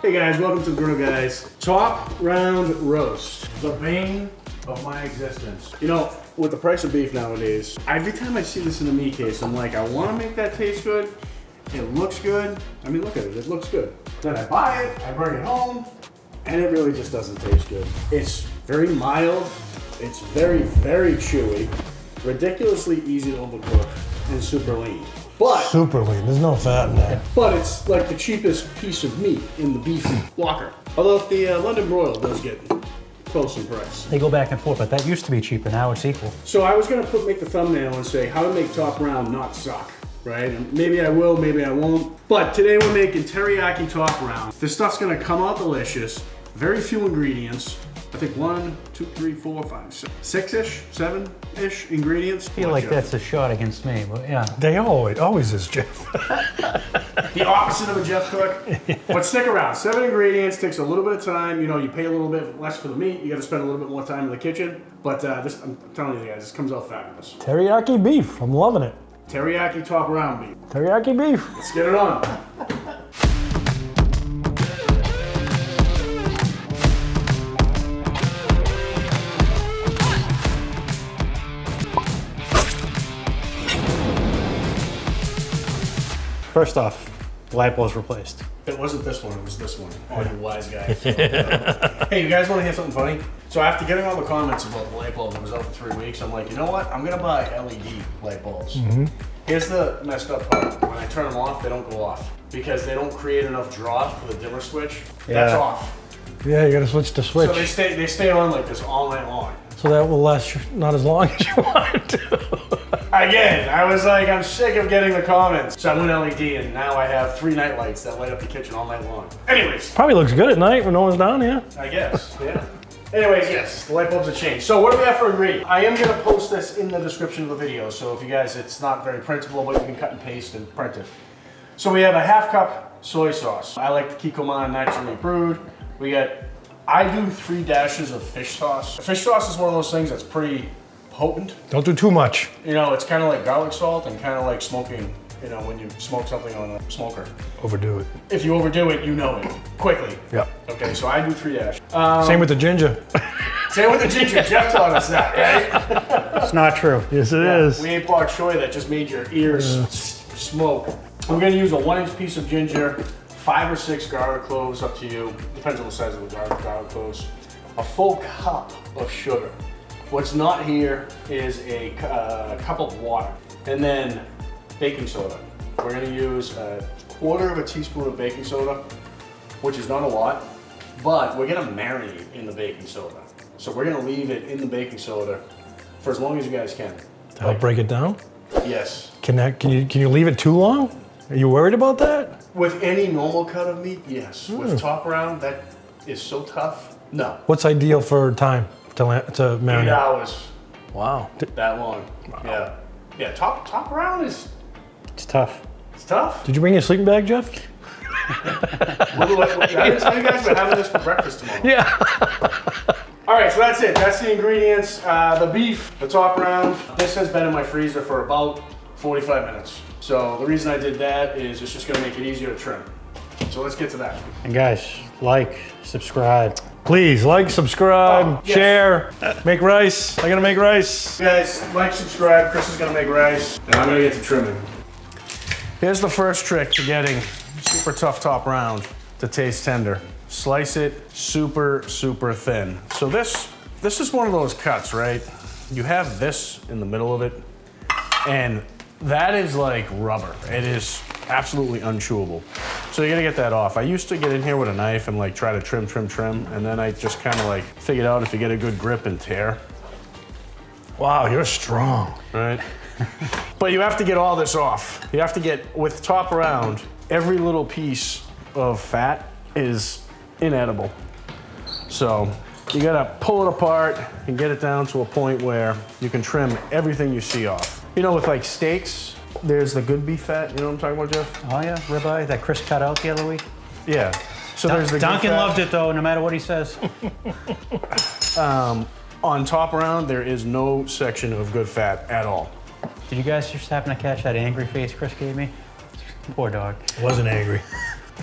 Hey guys, welcome to the Griddle Guys. Top round roast. The bane of my existence. You know, with the price of beef nowadays, every time I see this in the meat case, I'm like, I want to make that taste good. It looks good. I mean, look at it, it looks good. Then I buy it, I bring it home, and it really just doesn't taste good. It's very mild. It's very, very chewy. Ridiculously easy to overcook and super lean. But super lean, there's no fat in that. But it's like the cheapest piece of meat in the beef locker. Although if the London broil does get close in price. They go back and forth, but that used to be cheaper, now it's equal. So I was gonna make the thumbnail and say how to make top round not suck, right? And maybe I will, maybe I won't. But today we're making teriyaki top round. This stuff's gonna come out delicious. Very few ingredients. I think 1, 2, 3, 4, 5, 6-ish, 7-ish ingredients. I feel like that's a shot against me, but yeah. They always is, Jeff. The opposite of a Jeff cook. But stick around, 7 ingredients, takes a little bit of time. You know, you pay a little bit less for the meat. You gotta spend a little bit more time in the kitchen. But this, I'm telling you guys, this comes out fabulous. Teriyaki beef, I'm loving it. Teriyaki top round beef. Teriyaki beef. Let's get it on. First off, light bulb's replaced. It wasn't this one, it was this one. Oh, you wise guy. Hey, you guys want to hear something funny? So after getting all the comments about the light bulb that was out for 3 weeks, I'm like, you know what? I'm gonna buy LED light bulbs. Here's the messed up part. When I turn them off, they don't go off. Because they don't create enough draw for the dimmer switch. That's off. Yeah, you gotta switch the switch. So they stay on like this all night long. So that will last not as long as you want to. Again, I was like, I'm sick of getting the comments. So I went LED and now I have 3 night lights that light up the kitchen all night long. Anyways. Probably looks good at night when no one's down here. I guess, yeah. Anyways, yes, the light bulbs have changed. So what do we have for ingredients? I am gonna post this in the description of the video. So if you guys, it's not very printable, but you can cut and paste and print it. So we have a 1/2 cup soy sauce. I like the Kikkoman naturally brewed. I do 3 dashes of fish sauce. Fish sauce is one of those things that's pretty potent. Don't do too much. You know, it's kind of like garlic salt and kind of like smoking, you know, when you smoke something on a smoker. Overdo it. If you overdo it, you know it quickly. Yep. Okay, so I do 3 dashes. Same with the ginger. Same with the ginger. Jeff taught us that, right? It's not true. Yes, it is. We ate bok choy that just made your ears smoke. We're gonna use a 1-inch piece of ginger, 5 or 6 garlic cloves, up to you. Depends on the size of the garlic cloves. A full cup of sugar. What's not here is a cup of water. And then baking soda. We're gonna use a 1/4 teaspoon of baking soda, which is not a lot, but we're gonna marinate in the baking soda. So we're gonna leave it in the baking soda for as long as you guys can. To help break it down? Yes. Can you leave it too long? Are you worried about that? With any normal cut of meat, yes. With top round, that is so tough. No. What's ideal for time to marinate? 8 hours. Wow. That long. Wow. Yeah. Yeah. Top round is. It's tough. It's tough. Did you bring your sleeping bag, Jeff? I didn't tell you guys we're having this for breakfast tomorrow. Yeah. All right, so that's it. That's the ingredients. The beef, the top round. This has been in my freezer for about 45 minutes. So the reason I did that is it's just gonna make it easier to trim. So let's get to that. And guys, like, subscribe. Please, like, subscribe, Oh, yes. share, make rice. I gotta make rice. Guys, like, subscribe. Chris is gonna make rice, and I'm gonna get to trimming. Here's the first trick to getting super tough top round to taste tender. Slice it super, super thin. So this is one of those cuts, right? You have this in the middle of it, and that is like rubber. It is absolutely unchewable. So you gotta get that off. I used to get in here with a knife and like try to trim, and then I just kind of like figured out if you get a good grip and tear. Wow, you're strong. Right? But you have to get all this off. You have to get, with top round, every little piece of fat is inedible. So you gotta pull it apart and get it down to a point where you can trim everything you see off. You know, with like steaks, there's the good beef fat, you know what I'm talking about, Jeff? Oh yeah, ribeye that Chris cut out the other week. Yeah. So there's the Duncan good fat. loved it though, no matter what he says. On top round, there is no section of good fat at all. Did you guys just happen to catch that angry face Chris gave me? Poor dog. Wasn't angry.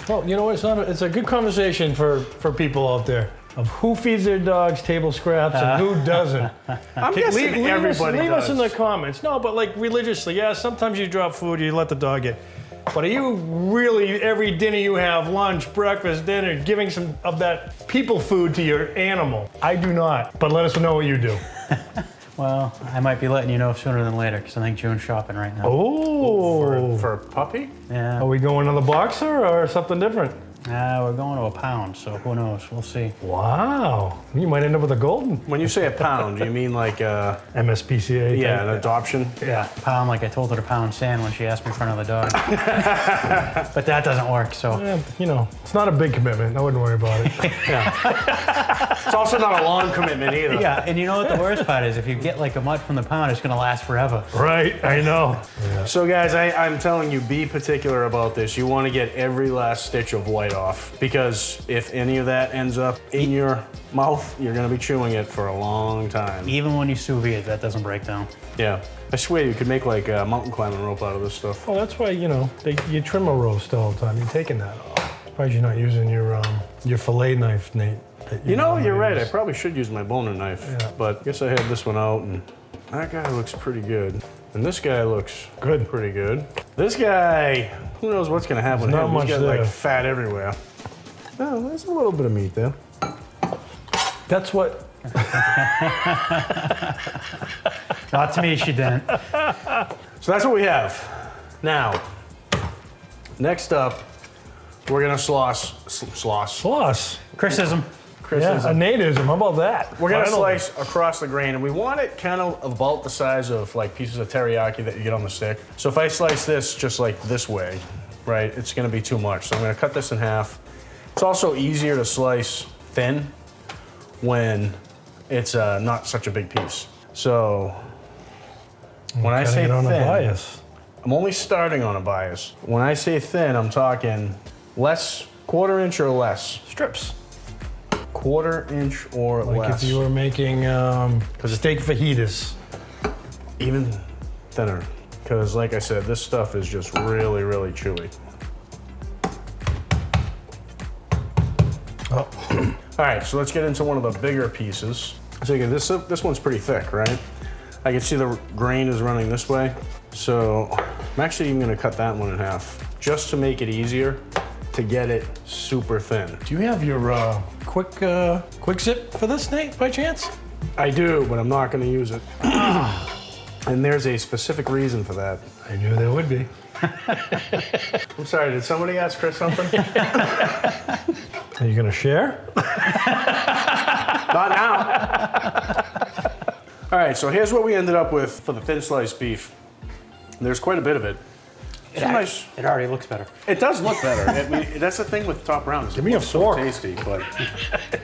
Well, you know what? It's a good conversation for people out there of who feeds their dogs table scraps and who doesn't. I'm guessing everybody leave does. us in the comments. No, but like religiously, yeah, sometimes you drop food, you let the dog eat. But are you really, every dinner you have, lunch, breakfast, dinner, giving some of that people food to your animal? I do not, but let us know what you do. Well, I might be letting you know sooner than later because I think June's shopping right now. Oh, For a puppy? Yeah. are we going to the boxer or something different? We're going to a pound, so who knows? We'll see. Wow, you might end up with a golden. When you say a pound, do you mean like MSPCA. yeah, type. an adoption? Yeah, pound like I told her to pound sand when she asked me for another dog. But that doesn't work, so. Yeah, you know, it's not a big commitment. I wouldn't worry about it. It's also not a long commitment either. Yeah, and you know what the worst part is? If you get like a mutt from the pound, it's gonna last forever. Right, I know. So guys, I'm telling you, be particular about this. You want to get every last stitch of white off, because if any of that ends up in your mouth, you're going to be chewing it for a long time. Even when you sous vide, that doesn't break down. Yeah. I swear you could make like a mountain climbing rope out of this stuff. Well, that's why, you know, you trim a roast all the time. You're taking that off. Surprised you're not using your fillet knife, Nate. You know, you're right. I probably should use my boner knife, Yeah. but I guess I had this one out, and that guy looks pretty good. And this guy looks Good. pretty good. This guy, who knows what's going to happen to There's him. not He's got much like there. fat everywhere. Oh, there's a little bit of meat there. That's what. Not to me, she didn't. So that's what we have. Now, next up, we're gonna sauce. Sauce. Criticism. Yeah, a natism. How about that? We're gonna Finally. slice across the grain, and we want it kind of about the size of like pieces of teriyaki that you get on the stick. So if I slice this just like this way, right, it's gonna be too much. So I'm gonna cut this in half. It's also easier to slice thin when it's not such a big piece. So when I say Cutting it on thin, a bias. I'm only starting on a bias. When I say thin, I'm talking less, quarter-inch or less. Strips. Quarter-inch or Like less. if you were making steak fajitas. Even thinner. Because like I said, this stuff is just really, really chewy. Oh. All right, so let's get into one of the bigger pieces. So again, this one's pretty thick, right? I can see the grain is running this way. So I'm actually even gonna cut that one in half, just to make it easier to get it super thin. Do you have your quick zip for this, Nate, by chance? I do, but I'm not gonna use it. And there's a specific reason for that. I knew there would be. I'm sorry, did somebody ask Chris something? Are you gonna share? Not now. All right, so here's what we ended up with for the thin sliced beef. There's quite a bit of it. It's nice. It already looks better. It does look better. I mean, that's the thing with top rounds. Give me a fork. Tasty, but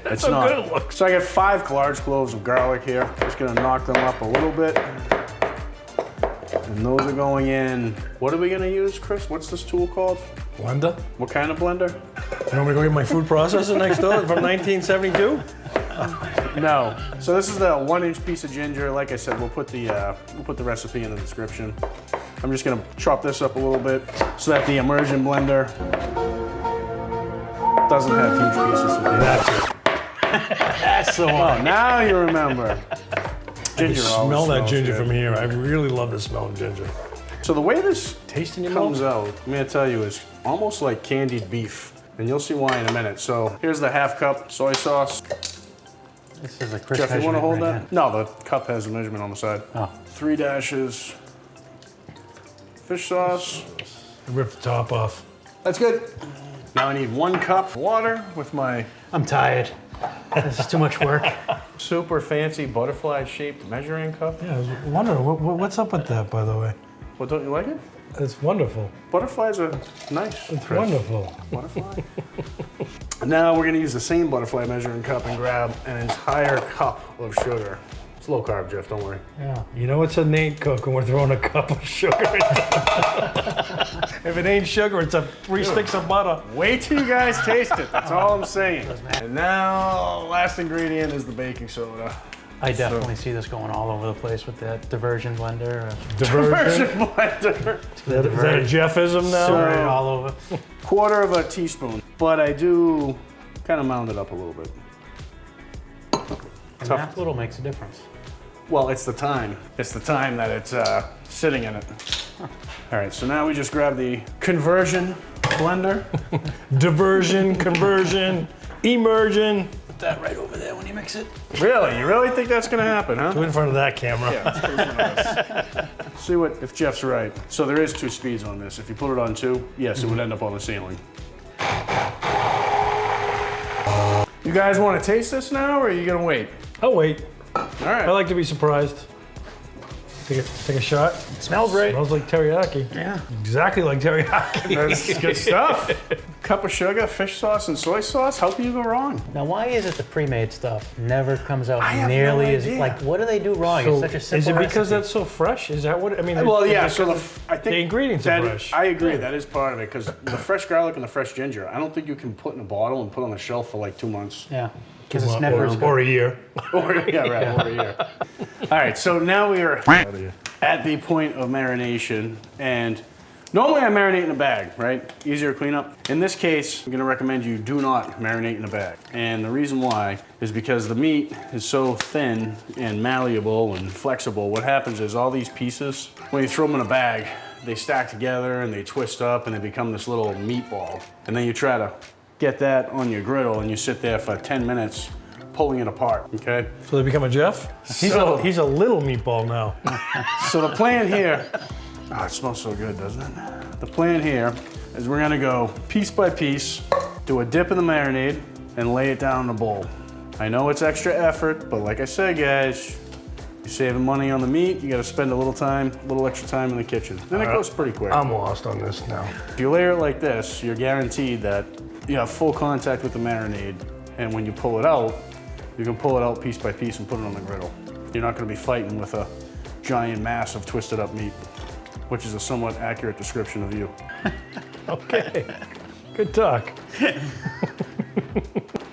it's how not. good it looks. So I got 5 large cloves of garlic here. Just gonna knock them up a little bit. And those are going in. What are we gonna use, Chris? What's this tool called? Blender? What kind of blender? You want me to go get my food processor next door from 1972? No. So this is the 1-inch piece of ginger. Like I said, we'll put the recipe in the description. I'm just gonna chop this up a little bit so that the immersion blender doesn't have huge pieces of it. That's it. That's the one. Oh, now you remember. Ginger Smell always that smells ginger good. from here. I really love the smell of ginger. So the way this Taste in your comes mouth? out, I'm gonna tell you, is almost like candied beef. And you'll see why in a minute. So here's the 1/2 cup soy sauce. This is a Chris Jeff, you wanna measurement hold right that? No, the cup has a measurement on the side. Oh. 3 dashes. Fish sauce. Rip the top off. That's good. Now I need 1 cup of water with my I'm tired. This is too much work. super fancy butterfly shaped measuring cup. Yeah, I was wondering, what's up with that, by the way? Well, don't you like it? It's wonderful. Butterflies are nice. It's Chris. wonderful. Butterfly. Now we're gonna use the same butterfly measuring cup and grab an entire cup of sugar. It's low carb, Jeff, don't worry. Yeah. You know it's a Nate cook when we're throwing a cup of sugar in If it ain't sugar, it's 3 sticks of butter. Wait till you guys taste it, that's all I'm saying. And now, last ingredient is the baking soda. I definitely see this going all over the place with that diversion blender. Diversion. blender. Is that a Jeffism now? Stir it all over. Quarter of a teaspoon, but I do kind of mound it up a little bit. And that little makes a difference. Well, it's the time. It's the time that it's sitting in it. All right, so now we just grab the conversion blender. Diversion, conversion, immersion. Put that right over there when you mix it. Really? You really think that's gonna happen, huh? Go in front of that camera. Yeah, let's put it in front of us. See if Jeff's right. So there is 2 speeds on this. If you put it on 2, yes, it would end up on the ceiling. You guys want to taste this now, or are you gonna wait? I'll wait. All right. I like to be surprised. Take a shot. Smells great. Smells like teriyaki. Yeah. Exactly like teriyaki. That's good stuff. Cup of sugar, fish sauce, and soy sauce. How can you go wrong? Now, why is it the pre-made stuff never comes out I have nearly no as idea. like? What do they do wrong? So It's such a simple is it because recipe. that's so fresh? Is that what I mean? Well, yeah. is it So because I think the ingredients are that- fresh. I agree. That is part of it because the fresh garlic and the fresh ginger. I don't think you can put in a bottle and put on the shelf for like 2 months. Yeah, because it's never as good. or a year. Or yeah, right. Or a year. All right. So now we are at the point of marination, and normally I marinate in a bag, right? Easier cleanup. In this case, I'm gonna recommend you do not marinate in a bag. And the reason why is because the meat is so thin and malleable and flexible. What happens is all these pieces, when you throw them in a bag, they stack together and they twist up and they become this little meatball. And then you try to get that on your griddle and you sit there for 10 minutes pulling it apart, okay? So they become a Jeff? He's a little meatball now. So the plan here, oh, it smells so good, doesn't it? The plan here is we're gonna go piece by piece, do a dip in the marinade, and lay it down in a bowl. I know it's extra effort, but like I said, guys, you're saving money on the meat, you gotta spend a little extra time in the kitchen. Then it goes pretty quick. I'm lost on this now. If you layer it like this, you're guaranteed that you have full contact with the marinade, and when you pull it out, you can pull it out piece by piece and put it on the griddle. You're not gonna be fighting with a giant mass of twisted up meat, which is a somewhat accurate description of you. Okay, good talk.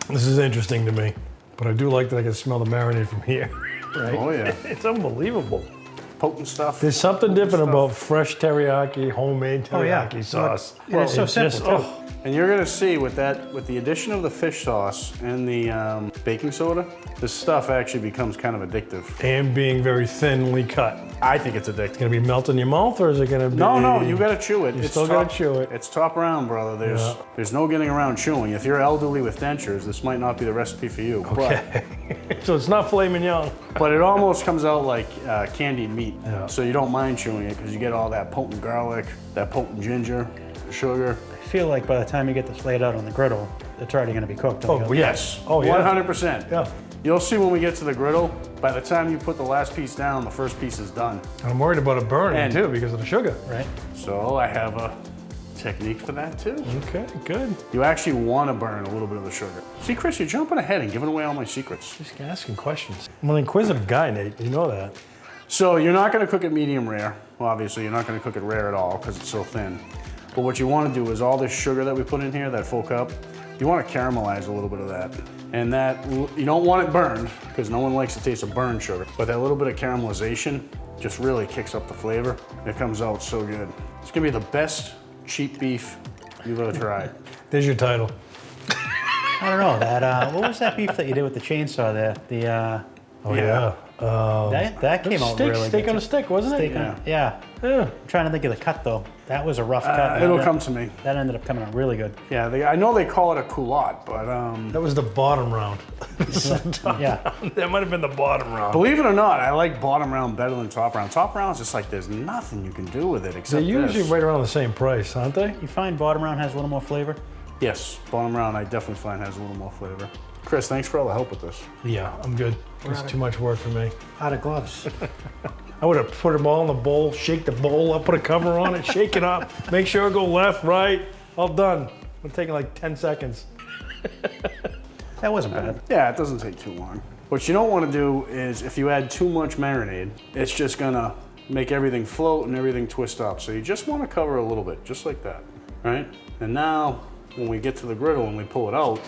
This is interesting to me, but I do like that I can smell the marinade from here. Right? Oh yeah, It's unbelievable. potent stuff. There's something different about fresh teriyaki, homemade Oh, yeah. teriyaki sauce. Well, it's so simple, too. And you're gonna see with the addition of the fish sauce and the baking soda, this stuff actually becomes kind of addictive. And being very thinly cut. I think it's addictive. Gonna be melt in your mouth, or is it gonna be? No, you gotta chew it. You still gotta chew it. It's top round, brother. There's no getting around chewing. If you're elderly with dentures, this might not be the recipe for you. Okay. So it's not filet mignon. But it almost comes out like candied meat. Yeah. So you don't mind chewing it because you get all that potent garlic, that potent ginger, sugar. I feel like by the time you get this laid out on the griddle, it's already going to be cooked. Oh, yeah. Yes. Oh, yeah. 100%. Yeah. You'll see when we get to the griddle, by the time you put the last piece down, the first piece is done. I'm worried about it burning And- too because of the sugar. Right? So I have a technique for that too. Okay, good. You actually want to burn a little bit of the sugar. See, Chris, you're jumping ahead and giving away all my secrets. Just asking questions. I'm an inquisitive guy, Nate. You know that. So you're not going to cook it medium rare. Well, obviously, you're not going to cook it rare at all because it's so thin. But what you want to do is all this sugar that we put in here, that full cup, you want to caramelize a little bit of that. And that, you don't want it burned because no one likes the taste of burned sugar. But that little bit of caramelization just really kicks up the flavor. It comes out so good. It's going to be the best cheap beef you've ever tried. There's your title. I don't know that. What was that beef that you did with the chainsaw there? The Oh yeah. that came out really Steak good. on a stick, wasn't it? Steak on- yeah. Yeah. I'm trying to think of the cut though. That was a rough cut. It'll come to me. That ended up coming out really good. Yeah, I know they call it a culotte, but That was the bottom round. Yeah. That might have been the bottom round. believe it or not, I like bottom round better than top round. Top round is just like there's nothing you can do with it They're except usually this. right around the same price, aren't they? You find bottom round has a little more flavor? Yes, bottom round I definitely find has a little more flavor. Chris, thanks for all the help with this. Yeah, I'm good. It's too much work for me. Out of gloves. I would have put them all in the bowl, shake the bowl up, put a cover on it, shake it up, make sure I go left, right, all done. It'll take like 10 seconds. That wasn't bad. Yeah, it doesn't take too long. What you don't want to do is if you add too much marinade, it's just gonna make everything float and everything twist up. So you just want to cover a little bit, just like that, right? And now, when we get to the griddle and we pull it out,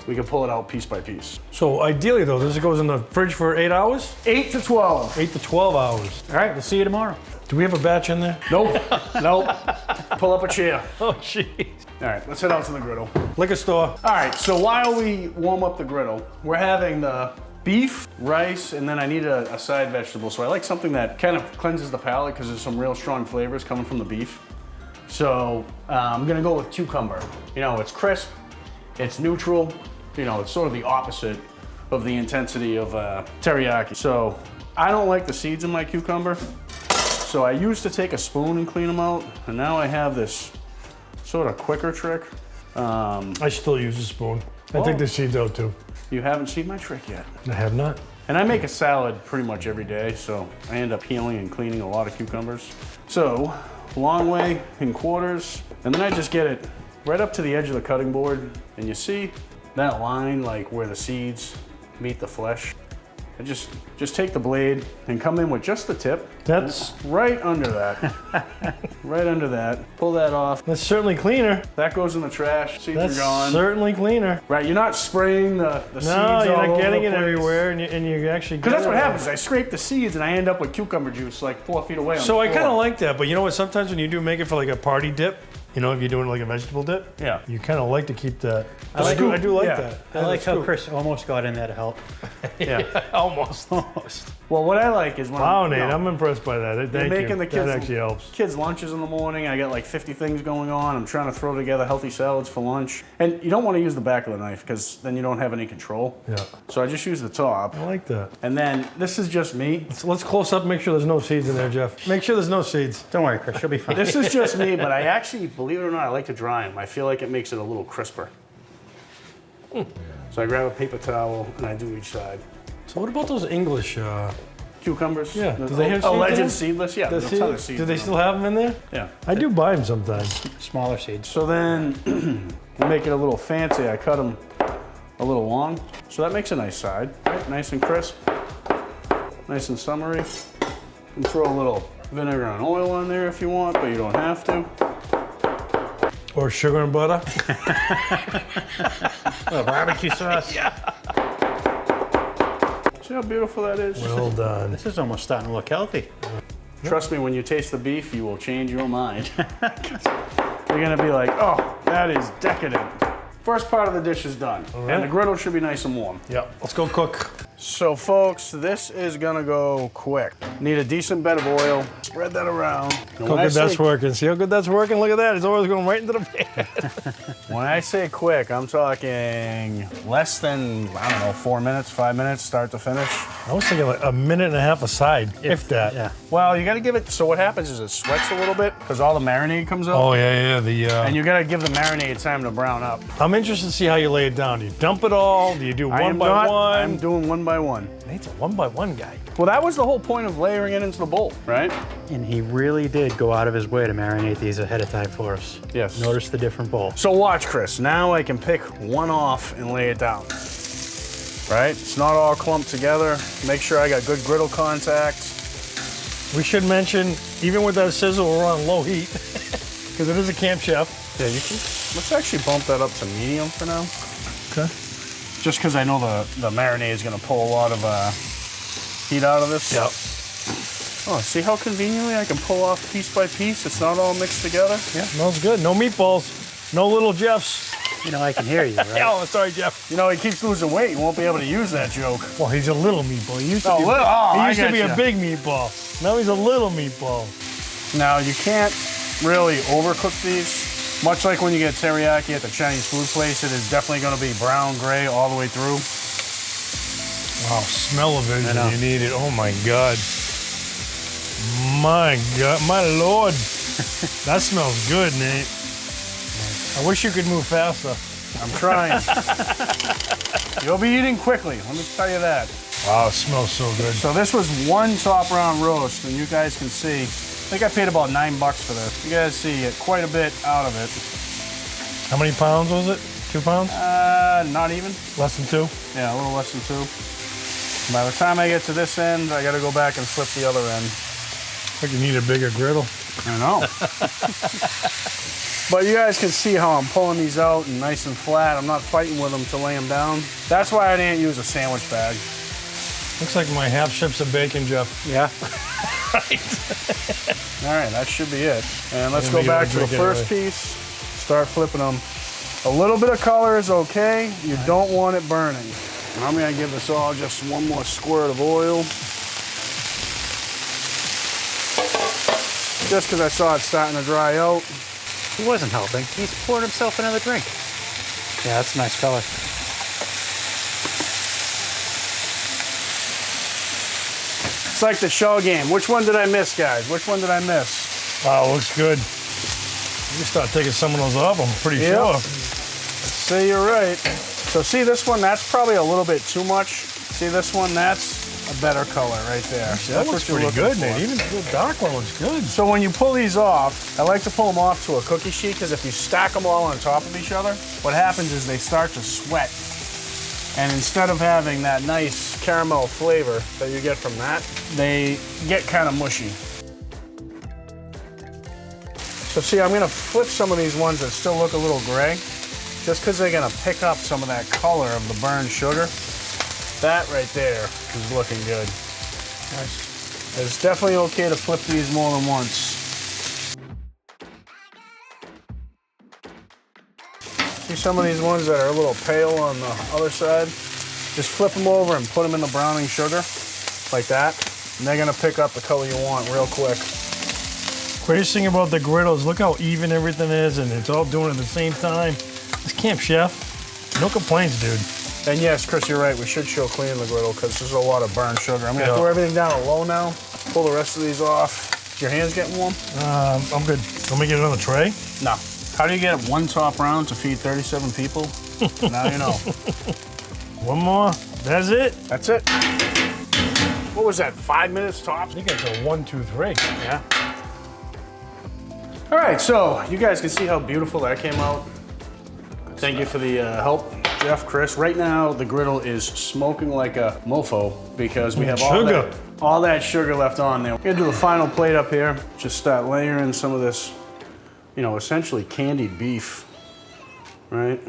we can pull it out piece by piece. So ideally though, this goes in the fridge for 8 hours? 8 to 12. 8 to 12 hours. All right, we'll see you tomorrow. Do we have a batch in there? Nope, nope. Pull up a chair. Oh, jeez. All right, let's head out to the griddle. Liquor store. All right, so while we warm up the griddle, we're having the beef, rice, and then I need a side vegetable. So I like something that kind of cleanses the palate because there's some real strong flavors coming from the beef. So I'm gonna go with cucumber. You know, it's crisp, it's neutral. You know, it's sort of the opposite of the intensity of teriyaki. So I don't like the seeds in my cucumber. So I used to take a spoon and clean them out, and now I have this sort of quicker trick. I still use a spoon. I take the seeds out too. You haven't seen my trick yet. I have not. And I make a salad pretty much every day, so I end up peeling and cleaning a lot of cucumbers. So, long way in quarters, and then I just get it right up to the edge of the cutting board, and you see that line like where the seeds meet the flesh. And just take the blade and come in with just the tip. That's right under that. Right under that. Pull that off. That's certainly cleaner. That goes in the trash. Seeds That's are gone. certainly cleaner. Right, you're not spraying the seeds all No, you're over not getting the it place. everywhere, and you actually. Because that's what happens. I scrape the seeds and I end up with cucumber juice like 4 feet away. So I on the kind of floor. like that, but you know what? Sometimes when you do make it for like a party dip, you know, if you're doing like a vegetable dip, Yeah. you kind of like to keep that. I do like yeah. that. I like how Chris almost got in there to help. Yeah. Almost. Well, what I like is when Wow, Nate, I'm impressed by that. you're Thank making you. the kids That actually helps. kids lunches in the morning. I got like 50 things going on. I'm trying to throw together healthy salads for lunch. And you don't want to use the back of the knife because then you don't have any control. Yeah, So I just use the top. I like that. And then this is just me. So let's close up, make sure there's no seeds in there, Jeff. Make sure there's no seeds. Don't worry, Chris, you'll be fine. This is just me, but I actually, believe it or not, I like to dry them. I feel like it makes it a little crisper. So I grab a paper towel and I do each side. So what about those English? Cucumbers. Yeah. The Do they have seeds in alleged them? seedless? Yeah, there's a ton of seeds. Do they in still them. have them in there? Yeah. I do buy them sometimes. Smaller seeds. So then, to make it a little fancy, I cut them a little long. So that makes a nice side, right? Nice and crisp, nice and summery. You can throw a little vinegar and oil on there if you want, but you don't have to. Or sugar and butter. Oh, barbecue sauce. See how beautiful that is? Well done. This is almost starting to look healthy. Trust me, when you taste the beef, you will change your mind. You're gonna be like, oh, that is decadent. First part of the dish is done. right. And the griddle should be nice and warm. Yep. Let's go cook. So folks, this is gonna go quick. Need a decent bed of oil. Spread that around. And Look how good that's working. See how good that's working? Look at that. It's always going right into the pan. When I say quick, I'm talking less than, I don't know, 4 minutes, 5 minutes, start to finish. I was thinking like a minute and a half aside, if that. Yeah. Well, you gotta give it, so what happens is it sweats a little bit because all the marinade comes out. Oh, yeah. And you gotta give the marinade time to brown up. I'm interested to see how you lay it down. Do you dump it all? Do you do one by one? I'm doing one by one. Nate's a one by one guy. Well, that was the whole point of layering it into the bowl, right? And he really did go out of his way to marinate these ahead of time for us. Yes. Notice the different bowl. So watch, Chris. Now I can pick one off and lay it down. Right? It's not all clumped together. Make sure I got good griddle contact. We should mention, even with that sizzle, we're on low heat because it is a Camp Chef. Yeah, you can. Let's actually bump that up to medium for now. Okay. Just because I know the marinade is going to pull a lot of heat out of this. Yep. Oh, see how conveniently I can pull off piece by piece? It's not all mixed together. Yeah, smells good. No meatballs. No little Jeffs. You know, I can hear you, right? Oh, sorry, Jeff. You know, he keeps losing weight. You won't be able to use that joke. Well, he's a little meatball. He used to Oh, be, little- oh, he I used to be a getcha. big meatball. Now he's a little meatball. Now, you can't really overcook these. Much like when you get teriyaki at the Chinese food place, it is definitely going to be brown, gray all the way through. Wow, smell-o-vision, know. you need it. Oh my God. My God, my Lord. That smells good, Nate. I wish you could move faster. I'm trying. You'll be eating quickly, let me tell you that. Wow, it smells so good. So this was one top round roast, and you guys can see, I think I paid about $9 for this. You guys see quite a bit out of it. How many pounds was it? 2 pounds? Not even. Less than 2? Yeah, a little less than 2. By the time I get to this end, I gotta go back and flip the other end. I think you need a bigger griddle. I know. But you guys can see how I'm pulling these out and nice and flat. I'm not fighting with them to lay them down. That's why I didn't use a sandwich bag. Looks like my half strips of bacon, Jeff. Yeah. All right, that should be it. And let's go back to the first piece. Start flipping them. A little bit of color is okay. You don't want it burning. And I'm gonna give this all just one more squirt of oil. Just because I saw it starting to dry out. He wasn't helping. He's poured himself another drink. Yeah, that's a nice color. It's like the show game. Which one did I miss, guys? Which one did I miss? Wow, looks good. You start taking some of those off, I'm pretty sure. Say you're right. So see this one, that's probably a little bit too much. See this one, that's a better color right there. That looks pretty good, Nate. Even the dark one looks good. So when you pull these off, I like to pull them off to a cookie sheet because if you stack them all on top of each other, what happens is they start to sweat. And instead of having that nice caramel flavor that you get from that, they get kind of mushy. So see, I'm gonna flip some of these ones that still look a little gray, just because they're gonna pick up some of that color of the burned sugar. That right there is looking good. Nice. It's definitely okay to flip these more than once. See some of these ones that are a little pale on the other side? Just flip them over and put them in the browning sugar, like that. And they're gonna pick up the color you want real quick. Greatest thing about the griddles, look how even everything is and it's all doing it at the same time. This Camp Chef, no complaints, dude. And yes, Chris, you're right. We should show cleaning the griddle because there's a lot of burnt sugar. I'm gonna throw everything down low now, pull the rest of these off. Your hands getting warm? I'm good. Let me get another tray. No. How do you get one top round to feed 37 people? Now you know. One more. That's it. That's it. What was that, 5 minutes tops? I think it's a 1, 2, 3. Yeah. All right, so you guys can see how beautiful that came out. Thank you for the help, Jeff, Chris. Right now, the griddle is smoking like a mofo because we have all that sugar left on there. We're gonna do the final plate up here. Just start layering some of this, you know, essentially candied beef, right?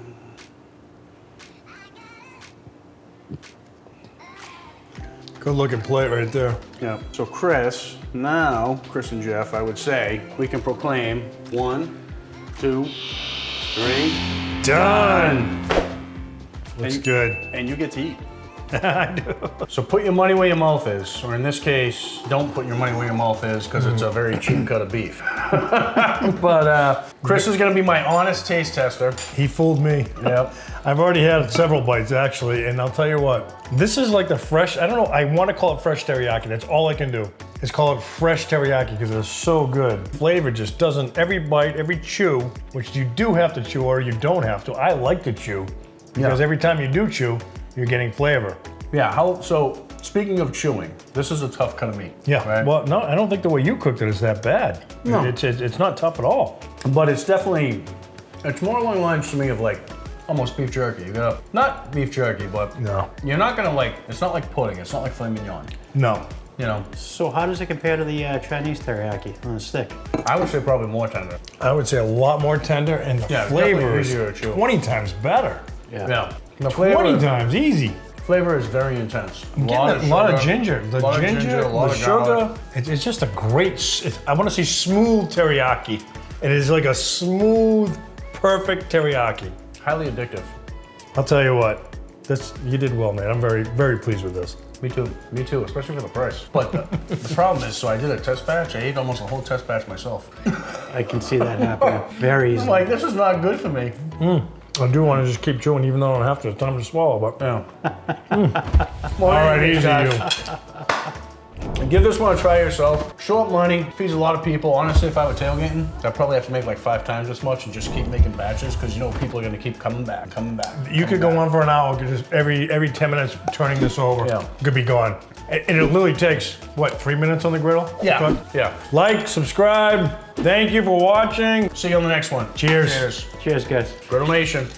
Good looking plate right there. Yeah. So Chris, now, Chris and Jeff, I would say, we can proclaim 1, 2, 3. Done! Looks good. And you get to eat. I do. So put your money where your mouth is, or in this case, don't put your money where your mouth is because it's a very cheap cut of beef. But Chris is gonna be my honest taste tester. He fooled me. Yep. I've already had several bites actually, and I'll tell you what, this is like the fresh, I don't know, I want to call it fresh teriyaki. That's all I can do, is call it fresh teriyaki because it's so good. Flavor just doesn't, every bite, every chew, which you do have to chew or you don't have to. I like to chew because every time you do chew, you're getting flavor. Yeah, so speaking of chewing, this is a tough cut of meat. Yeah, right? Well, no, I don't think the way you cooked it is that bad. No. It's not tough at all. But it's definitely, it's more along the lines to me of like, almost beef jerky. You gotta, not beef jerky, but No. you're not gonna like, it's not like pudding, it's not like filet mignon. No. You know, So how does it compare to the Chinese teriyaki on a stick? I would say probably more tender. I would say a lot more tender and the Yeah, flavor definitely is easier to chew. 20 times better. Yeah. The 20 times, easy. flavor is very intense. I'm getting a lot of ginger. The lot of ginger, a lot the of sugar. garlic. It's just a great, I want to say smooth teriyaki. It is like a smooth, perfect teriyaki. Highly addictive. I'll tell you what, you did well, man. I'm very, very pleased with this. Me too, especially for the price. But the problem is, so I did a test batch. I ate almost a whole test batch myself. I can see that happening very I'm easily. like, this is not good for me. I do want to just keep chewing even though I don't have to. It's time to swallow, but. Yeah. All right, easy guys. you. Give this one a try yourself. Show up money, feeds a lot of people. Honestly, if I were tailgating, I'd probably have to make like 5 times this much and just keep making batches because you know people are gonna keep coming back. You could go on for an hour, just every 10 minutes turning this over. Yeah. Could be gone. And it literally takes, what, 3 minutes on the griddle? Yeah, Cook? yeah. Like, subscribe. Thank you for watching. See you on the next one. Cheers. Cheers. Cheers, guys. Griddle Nation.